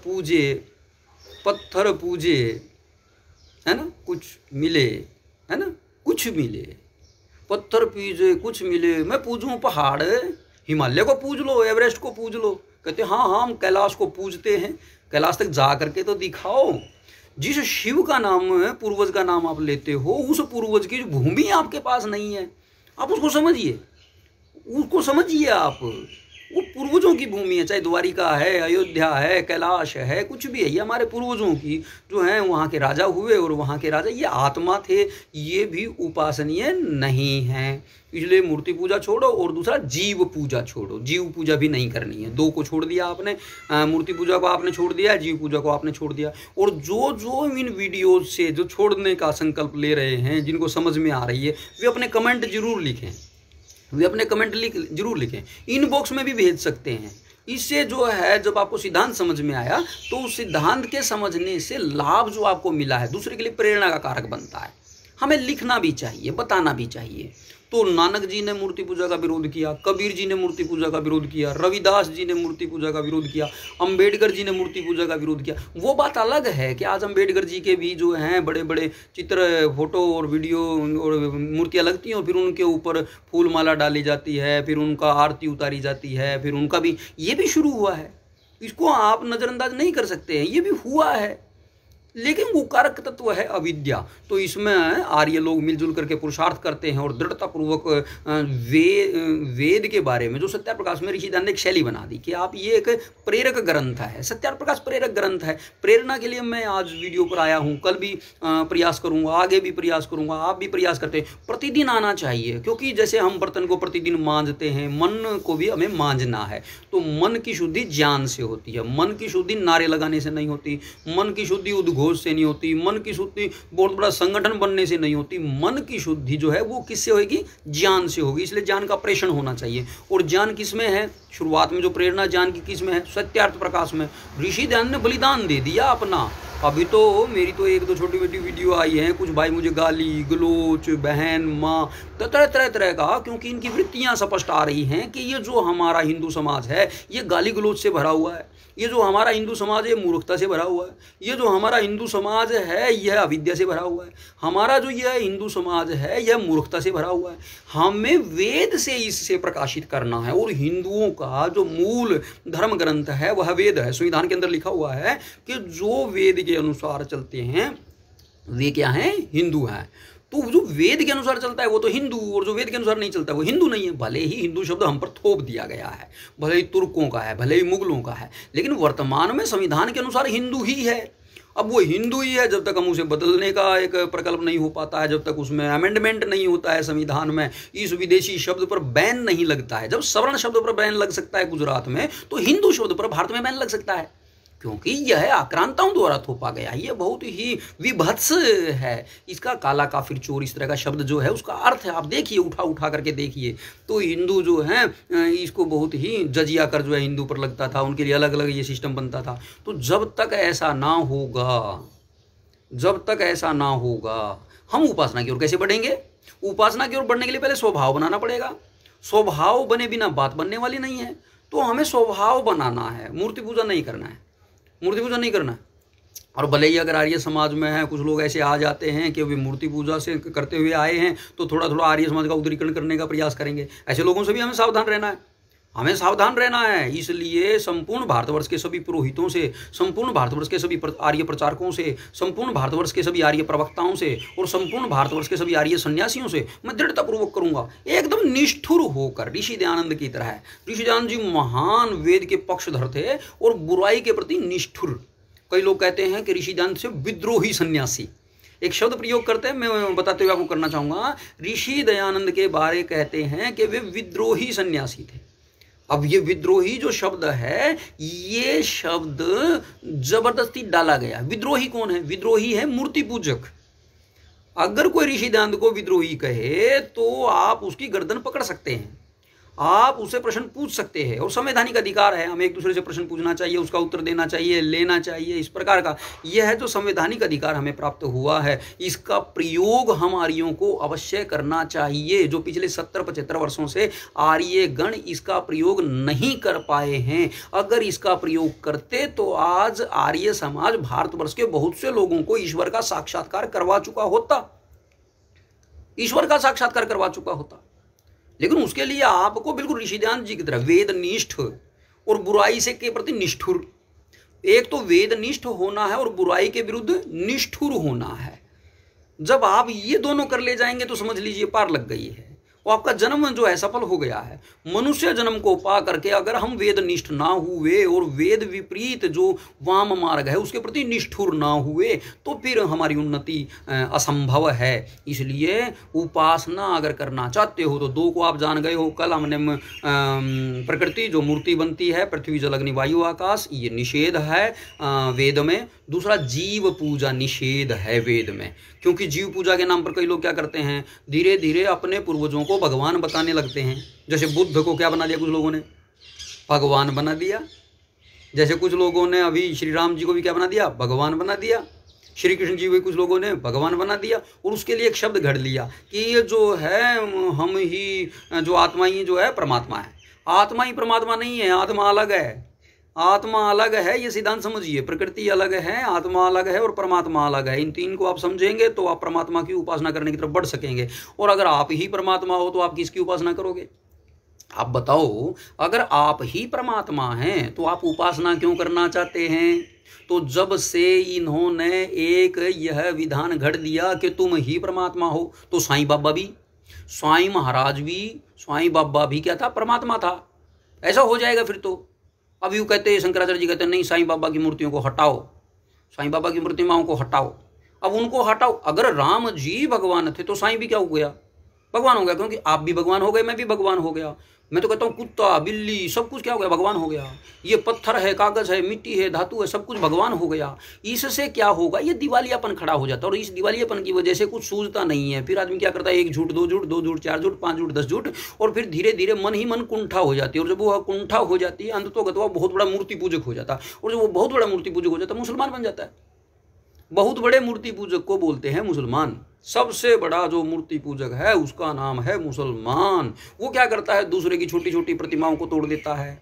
पूजे है ना कुछ मिले, है ना कुछ मिले, पत्थर पूजे कुछ मिले। मैं पूजूं पहाड़, हिमालय को पूज लो, एवरेस्ट को पूज लो। कहते हाँ हाँ हम कैलाश को पूजते हैं, कैलाश तक जा करके तो दिखाओ। जिस शिव का नाम पूर्वज का नाम आप लेते हो, उस पूर्वज की भूमि आपके पास नहीं है। आप उसको समझिए, उसको समझिए आप। वो पूर्वजों की भूमि है, चाहे द्वारिका है, अयोध्या है, कैलाश है, कुछ भी है। ये हमारे पूर्वजों की जो है, वहाँ के राजा हुए और वहाँ के राजा ये आत्मा थे। ये भी उपासनीय नहीं है। इसलिए मूर्ति पूजा छोड़ो और दूसरा जीव पूजा छोड़ो। जीव पूजा भी नहीं करनी है। दो को छोड़ दिया आपने, मूर्ति पूजा को आपने छोड़ दिया, जीव पूजा को आपने छोड़ दिया। और जो जो इन वीडियोज से जो छोड़ने का संकल्प ले रहे हैं, जिनको समझ में आ रही है, वे अपने कमेंट जरूर लिखें, वे अपने कमेंट जरूर लिखें। इनबॉक्स में भी भेज सकते हैं। इससे जो है जब आपको सिद्धांत समझ में आया तो उस सिद्धांत के समझने से लाभ जो आपको मिला है दूसरे के लिए प्रेरणा का कारक बनता है। हमें लिखना भी चाहिए, बताना भी चाहिए। तो नानक जी ने मूर्ति पूजा का विरोध किया, कबीर जी ने मूर्ति पूजा का विरोध किया, रविदास जी ने मूर्ति पूजा का विरोध किया, अंबेडकर जी ने मूर्ति पूजा का विरोध किया। वो बात अलग है कि आज अंबेडकर जी के भी जो हैं बड़े बड़े चित्र, फोटो और वीडियो और मूर्तियाँ लगती हैं, फिर उनके ऊपर फूल माला डाली जाती है, फिर उनका आरती उतारी जाती है, फिर उनका भी ये भी शुरू हुआ है। इसको आप नज़रअंदाज नहीं कर सकते हैं, ये भी हुआ है। लेकिन वो कारक तत्व है अविद्या। तो इसमें आर्य लोग मिलजुल करके पुरुषार्थ करते हैं और दृढ़तापूर्वक वेद के बारे में जो सत्याप्रकाश में ऋषि दान ने एक शैली बना दी कि आप ये एक प्रेरक ग्रंथ है, सत्याप्रकाश प्रेरक ग्रंथ है। प्रेरणा के लिए मैं आज वीडियो पर आया हूँ, कल भी प्रयास करूँगा, आगे भी प्रयास करूँगा, आप भी प्रयास करते हैं। प्रतिदिन आना चाहिए, क्योंकि जैसे हम बर्तन को प्रतिदिन मांजते हैं, मन को भी हमें मांजना है। तो मन की शुद्धि ज्ञान से होती है, मन की शुद्धि नारे लगाने से नहीं होती, मन की शुद्धि उद्घोष से नहीं होती, मन की शुद्धि बहुत बड़ा संगठन बनने से नहीं होती। मन की शुद्धि जो है वो किससे होगी? ज्ञान से होगी। इसलिए ज्ञान का प्रेषण होना चाहिए। और ज्ञान किसमें है? शुरुआत में जो प्रेरणा ज्ञान की किस में है? सत्यार्थ प्रकाश में। ऋषि दयानंद ने बलिदान दे दिया अपना। अभी तो मेरी तो एक दो छोटी बेटी वीडियो आई है, कुछ भाई मुझे गाली गलोच, बहन माँ, तो तरह तरह का, क्योंकि इनकी वृत्तियाँ स्पष्ट आ रही हैं कि ये जो हमारा हिंदू समाज है ये गाली गलोच से भरा हुआ है, ये जो हमारा हिंदू समाज है मूर्खता से भरा हुआ है, ये जो हमारा हिंदू समाज है यह अविद्या से भरा हुआ है, हमारा जो यह हिंदू समाज है यह मूर्खता से भरा हुआ है। हमें वेद से इससे प्रकाशित करना है, और हिंदुओं का जो मूल धर्म ग्रंथ है वह वेद है। संविधान के अंदर लिखा हुआ है कि जो वेद के अनुसार चलते हैं वे क्या हैं? हिंदू हैं। तो जो वेद के अनुसार चलता है वो तो हिंदू, और जो वेद के अनुसार नहीं चलता है वो हिंदू नहीं है। भले ही हिंदू शब्द हम पर थोप दिया गया है, भले ही तुर्कों का है, भले ही मुगलों का है, लेकिन वर्तमान में संविधान के अनुसार हिंदू ही है। अब वो हिंदू ही है जब तक हम उसे बदलने का एक प्रकल्प नहीं हो पाता है, जब तक उसमें अमेंडमेंट नहीं होता है संविधान में, इस विदेशी शब्द पर बैन नहीं लगता है। जब सवर्ण शब्द पर बैन लग सकता है गुजरात में, तो हिंदू शब्द पर भारत में बैन लग सकता है, क्योंकि यह आक्रांताओं द्वारा थोपा गया। ये बहुत ही विभत्स है। इसका काला काफिर चोर इस तरह का शब्द जो है उसका अर्थ है, आप देखिए, उठा उठा करके देखिए। तो हिंदू जो है इसको बहुत ही जजिया कर जो है हिंदू पर लगता था, उनके लिए अलग अलग ये सिस्टम बनता था। तो जब तक ऐसा ना होगा, जब तक ऐसा ना होगा, हम उपासना की ओर कैसे बढ़ेंगे? उपासना की ओर बढ़ने के लिए पहले स्वभाव बनाना पड़ेगा। स्वभाव बने बिना बात बनने वाली नहीं है। तो हमें स्वभाव बनाना है, मूर्ति पूजा नहीं करना है, मूर्ति पूजा नहीं करना है। और भले ही अगर आर्य समाज में है, कुछ लोग ऐसे आ जाते हैं कि वे मूर्ति पूजा से करते हुए आए हैं, तो थोड़ा थोड़ा आर्य समाज का उदारीकरण करने का प्रयास करेंगे। ऐसे लोगों से भी हमें सावधान रहना है, हमें सावधान रहना है। इसलिए संपूर्ण भारतवर्ष के सभी पुरोहितों से, संपूर्ण भारतवर्ष के सभी आर्य प्रचारकों से, संपूर्ण भारतवर्ष के सभी आर्य प्रवक्ताओं से, और संपूर्ण भारतवर्ष के सभी आर्य सन्यासियों से मैं दृढ़तापूर्वक करूंगा, एकदम निष्ठुर होकर, ऋषि दयानंद की तरह। ऋषि दयानंद जी महान वेद के पक्षधर थे और बुराई के प्रति निष्ठुर। कई लोग कहते हैं कि ऋषि दयानंद से विद्रोही सन्यासी, एक शब्द प्रयोग करते हैं, मैं बताते हुए आपको करना चाहूंगा। ऋषि दयानंद के बारे कहते हैं कि वे विद्रोही सन्यासी थे। अब ये विद्रोही जो शब्द है, ये शब्द जबरदस्ती डाला गया। विद्रोही कौन है? विद्रोही है मूर्ति पूजक। अगर कोई ऋषि दयानंद को विद्रोही कहे तो आप उसकी गर्दन पकड़ सकते हैं, आप उसे प्रश्न पूछ सकते हैं, और संवैधानिक अधिकार है, हमें एक दूसरे से प्रश्न पूछना चाहिए, उसका उत्तर देना चाहिए, लेना चाहिए, इस प्रकार का यह है जो संवैधानिक अधिकार हमें प्राप्त हुआ है। इसका प्रयोग हम आर्यों को अवश्य करना चाहिए। जो पिछले 70-75 वर्षों से आर्य गण इसका प्रयोग नहीं कर पाए हैं, अगर इसका प्रयोग करते तो आज आर्य समाज भारतवर्ष के बहुत से लोगों को ईश्वर का साक्षात्कार करवा चुका होता, ईश्वर का साक्षात्कार करवा चुका होता। लेकिन उसके लिए आपको बिल्कुल ऋषि दयानंद जी की तरह वेदनिष्ठ और बुराई से के प्रति निष्ठुर, एक तो वेदनिष्ठ होना है और बुराई के विरुद्ध निष्ठुर होना है। जब आप ये दोनों कर ले जाएंगे तो समझ लीजिए पार लग गई है, वो आपका जन्म जो है सफल हो गया है। मनुष्य जन्म को पा करके अगर हम वेदनिष्ठ ना हुए और वेद विपरीत जो वाम मार्ग है उसके प्रति निष्ठुर ना हुए तो फिर हमारी उन्नति असंभव है। इसलिए उपासना अगर करना चाहते हो तो दो को आप जान गए हो। कल हमने प्रकृति जो मूर्ति बनती है, पृथ्वी जल अग्नि वायु आकाश, ये निषेध है वेद में। दूसरा जीव पूजा निषेध है वेद में, क्योंकि जीव पूजा के नाम पर कई लोग क्या करते हैं, धीरे धीरे अपने पूर्वजों को भगवान बताने लगते हैं। जैसे बुद्ध को क्या बना दिया कुछ लोगों ने, भगवान बना दिया। जैसे कुछ लोगों ने अभी श्री राम जी को भी क्या बना दिया, भगवान बना दिया। श्री कृष्ण जी भी कुछ लोगों ने भगवान बना दिया, और उसके लिए एक शब्द घड़ लिया कि ये जो है हम ही जो आत्मा ही जो है परमात्मा है। आत्मा ही परमात्मा नहीं है, आत्मा अलग है, आत्मा अलग है, ये सिद्धांत समझिए। प्रकृति अलग है, आत्मा अलग है और परमात्मा अलग है। इन तीन को आप समझेंगे तो आप परमात्मा की उपासना करने की तरफ बढ़ सकेंगे। और अगर आप ही परमात्मा हो तो आप किसकी उपासना करोगे? आप बताओ, अगर आप ही परमात्मा हैं तो आप उपासना क्यों करना चाहते हैं? तो जब से इन्होंने एक यह विधान घड़ दिया कि तुम ही परमात्मा हो, तो साईं बाबा भी, स्वाई महाराज भी, स्वाई बाबा भी क्या था, परमात्मा था। ऐसा हो जाएगा फिर तो। अब यूँ कहते हैं, शंकराचार्य जी कहते हैं नहीं, साईं बाबा की मूर्तियों को हटाओ, साईं बाबा की प्रतिमाओं को हटाओ। अब उनको हटाओ। अगर राम जी भगवान थे तो साईं भी क्या हो गया, भगवान हो गया, क्योंकि आप भी भगवान हो गए, मैं भी भगवान हो गया। मैं तो कहता हूँ कुत्ता बिल्ली सब कुछ क्या हो गया, भगवान हो गया। ये पत्थर है, कागज है, मिट्टी है, धातु है, सब कुछ भगवान हो गया। इससे क्या होगा, ये दिवालियापन खड़ा हो जाता है, और इस दिवालियापन की वजह से कुछ सूझता नहीं है। फिर आदमी क्या करता है, एक झूठ, दो झूठ, दो झूठ, चार झूठ, पांच झूठ, 10 झूठ, और फिर धीरे धीरे मन ही मन कुंठा हो जाती है। और जब वो कुंठा हो जाती है, अंततोगत वो बहुत बड़ा मूर्ति पूजक हो जाता है, और जब वो बहुत बड़ा मूर्ति पूजक हो जाता है, मुसलमान बन जाता है। बहुत बड़े मूर्ति पूजक को बोलते हैं मुसलमान। सबसे बड़ा जो मूर्ति पूजक है उसका नाम है मुसलमान। वो क्या करता है, दूसरे की छोटी छोटी प्रतिमाओं को तोड़ देता है,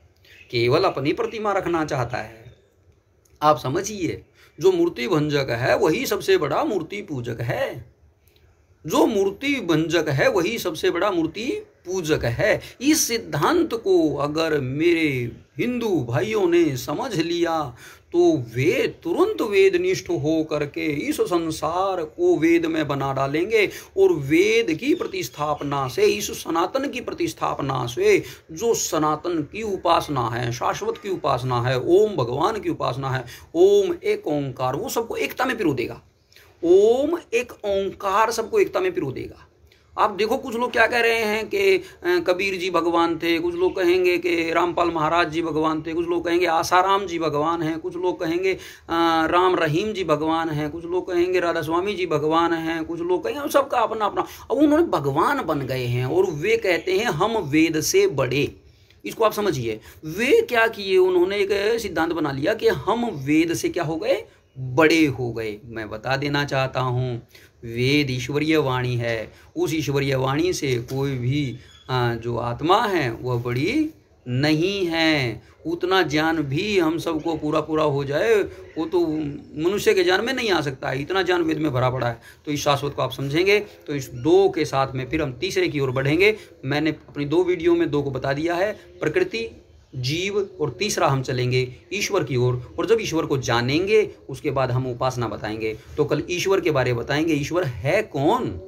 केवल अपनी प्रतिमा रखना चाहता है। आप समझिए, जो मूर्ति भंजक है वही सबसे बड़ा मूर्ति पूजक है। जो मूर्ति भंजक है वही सबसे बड़ा मूर्ति पूजक है। इस सिद्धांत को अगर मेरे हिंदू भाइयों ने समझ लिया तो वे तुरंत वेदनिष्ठ हो करके इस संसार को वेद में बना डालेंगे, और वेद की प्रतिस्थापना से, इस सनातन की प्रतिस्थापना से, जो सनातन की उपासना है, शाश्वत की उपासना है, ओम भगवान की उपासना है, ओम एक ओंकार, वो सबको एकता में पिरो देगा। ओम एक ओंकार सबको एकता में पिरो देगा। आप देखो, कुछ लोग क्या कह रहे हैं कि कबीर जी भगवान थे, कुछ लोग कहेंगे कि रामपाल महाराज जी भगवान थे, कुछ लोग कहेंगे आसाराम जी भगवान हैं, कुछ लोग कहेंगे राम रहीम जी भगवान हैं, कुछ लोग कहेंगे राधा स्वामी जी भगवान हैं, कुछ लोग कहेंगे, सबका अपना अपना। अब उन्होंने भगवान बन गए हैं और वे कहते हैं हम वेद से बड़े। इसको आप समझिए, वे क्या किए, उन्होंने एक सिद्धांत बना लिया कि हम वेद से क्या हो गए, बड़े हो गए। मैं बता देना चाहता हूँ, वेद ईश्वरीय वाणी है, उस ईश्वरीय वाणी से कोई भी जो आत्मा है वह बड़ी नहीं है। उतना ज्ञान भी हम सबको पूरा पूरा हो जाए वो तो मनुष्य के ज्ञान में नहीं आ सकता है, इतना ज्ञान वेद में भरा पड़ा है। तो इस शाश्वत को आप समझेंगे तो इस दो के साथ में फिर हम तीसरे की ओर बढ़ेंगे। मैंने अपनी 2 वीडियो में 2 को बता दिया है, प्रकृति, जीव, और तीसरा हम चलेंगे ईश्वर की ओर। और जब ईश्वर को जानेंगे उसके बाद हम उपासना बताएंगे। तो कल ईश्वर के बारे में बताएंगे, ईश्वर है कौन,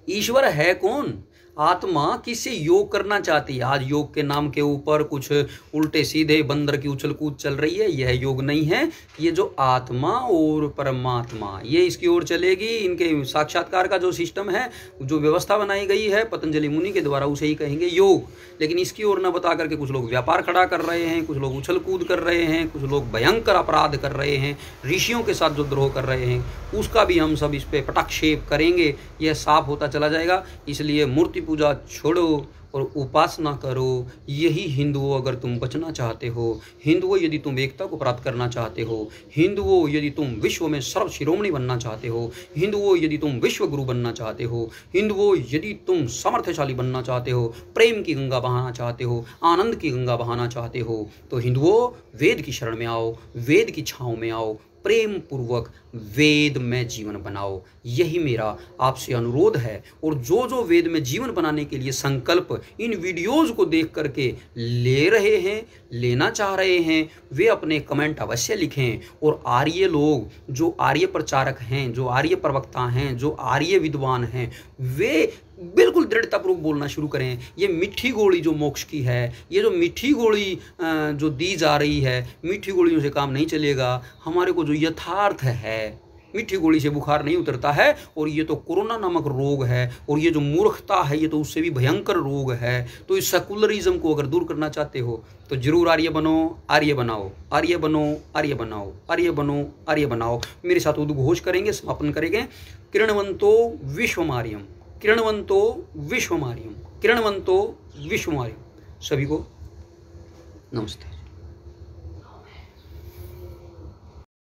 ईश्वर है कौन, आत्मा किससे योग करना चाहती है। आज योग के नाम के ऊपर कुछ उल्टे सीधे बंदर की उछल कूद चल रही है, यह योग नहीं है। ये जो आत्मा और परमात्मा, ये इसकी ओर चलेगी। इनके साक्षात्कार का जो सिस्टम है, जो व्यवस्था बनाई गई है पतंजलि मुनि के द्वारा, उसे ही कहेंगे योग। लेकिन इसकी ओर न बता करके कुछ लोग व्यापार खड़ा कर रहे हैं, कुछ लोग उछल कूद कर रहे हैं, कुछ लोग भयंकर अपराध कर रहे हैं, ऋषियों के साथ जो द्रोह कर रहे हैं, उसका भी हम सब इस पे पटाक्षेप करेंगे। यह साफ होता चला जाएगा। इसलिए मूर्ति पूजा छोड़ो और उपासना करो। यही हिंदुओं, अगर तुम बचना चाहते हो, हिंदुओं यदि तुम एकता को प्राप्त करना चाहते हो, हिंदुओं यदि तुम विश्व में सर्व शिरोमणि बनना चाहते हो, हिंदुओं यदि तुम विश्व गुरु बनना चाहते हो, हिंदुओं यदि तुम सामर्थ्यशाली बनना चाहते हो, प्रेम की गंगा बहाना चाहते हो, आनंद की गंगा बहाना चाहते हो, तो हिंदुओं वेद की शरण में आओ, वेद की छाँव में आओ, प्रेम पूर्वक वेद में जीवन बनाओ। यही मेरा आपसे अनुरोध है। और जो जो वेद में जीवन बनाने के लिए संकल्प इन वीडियोज़ को देख करके ले रहे हैं, लेना चाह रहे हैं, वे अपने कमेंट अवश्य लिखें। और आर्य लोग, जो आर्य प्रचारक हैं, जो आर्य प्रवक्ता हैं, जो आर्य विद्वान हैं, वे बिल्कुल दृढ़तापूर्वक बोलना शुरू करें। ये मीठी गोली जो मोक्ष की है, ये जो मीठी गोली जो दी जा रही है, मीठी गोलियों से काम नहीं चलेगा। हमारे को जो यथार्थ है, मीठी गोली से बुखार नहीं उतरता है। और ये तो कोरोना नामक रोग है, और ये जो मूर्खता है ये तो उससे भी भयंकर रोग है। तो इस सेकुलरिज्म को अगर दूर करना चाहते हो तो जरूर आर्य बनो, आर्य बनाओ, आर्य बनो, आर्य बनाओ, आर्य बनो, आर्य बनाओ। मेरे साथ उद्घोष करेंगे, समापन करेंगे। किरणवंतो विश्वमार्यम, किरणवंतो विश्वमार्यम, किरणवंतो विश्वमार्यम। सभी को नमस्ते।